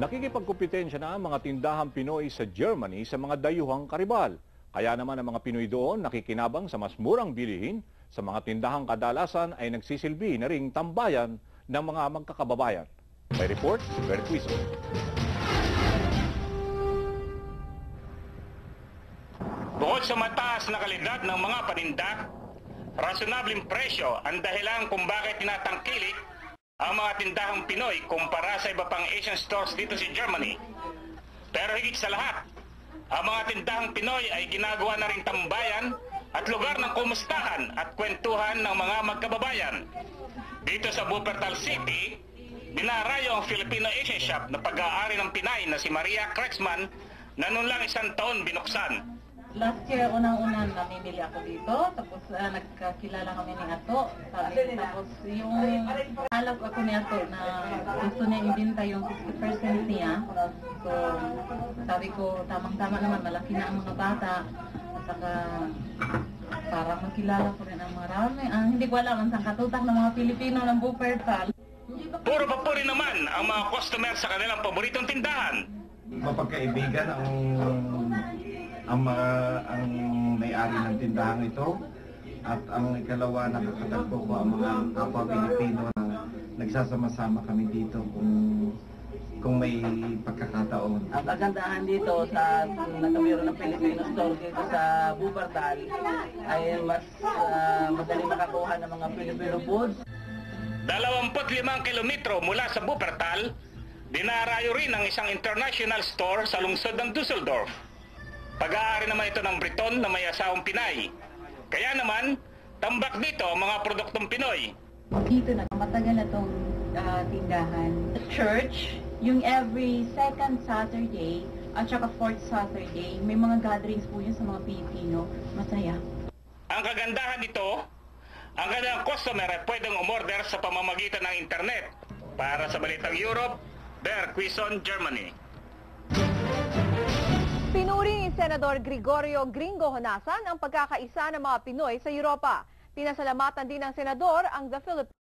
Nakikipagkumpetensya na ang mga tindahang Pinoy sa Germany sa mga dayuhang karibal. Kaya naman ang mga Pinoy doon nakikinabang sa mas murang bilihin sa mga tindahang kadalasan ay nagsisilbi na ring tambayan ng mga magkakababayan. May report, Bert Quizon. Bukod sa mataas na kalidad ng mga paninda, rasonableng presyo ang dahilan kung bakit tinatangkilik ang mga tindahang Pinoy kumpara sa iba pang Asian stores dito sa Germany. Pero higit sa lahat, ang mga tindahang Pinoy ay ginagawa na ring tambayan at lugar ng kumustahan at kwentuhan ng mga magkababayan. Dito sa Wuppertal City, dinarayo ang Filipino Asian shop na pag-aari ng Pinay na si Maria Krexman na noon lang 1 taon binuksan. Last year, unang-unang namimili ako dito, tapos nagkakilala kami ni Ato. Tapos yung alap ako ni Ato na gusto niya ibinta yung 60% niya. So, sabi ko, tamang-tama naman, malaki na ang mga bata. At saka, para makilala ko rin ang marami. Hindi ko alam ang katutak ng mga Pilipino ng Wuppertal. Puro papuri naman ang mga customer sa kanilang paboritong tindahan. Mapagkaibigan ang may-ari ng tindahan ito, at ang ikalawa, nakakatagpo ko ang mga kapwa Pilipino na nagsasama-sama kami dito kung may pagkakataon. Ang kagandahan dito sa nagkameron ng Filipino store dito sa Wuppertal ay mas madali makakuha ng mga Filipino foods. 25 kilometro mula sa Wuppertal, dinarayo rin ang isang international store sa lungsod ng Düsseldorf. Pag-aari naman ito ng Briton na may asawang Pinay. Kaya naman, tambak dito ang mga produktong Pinoy. Dito na, matagal na itong tindahan. Church, yung every second Saturday at saka fourth Saturday, may mga gatherings po yun sa mga Pilipino. Masaya. Ang kagandahan nito, ang kanilang customer ay pwedeng umorder sa pamamagitan ng internet. Para sa Balitang Europe, Bert Quizon, Germany. Pinuri ni Senador Gregorio Gringo Honasan ang pagkakaisa ng mga Pinoy sa Europa. Pinasalamatan din ng Senador ang The Philippines.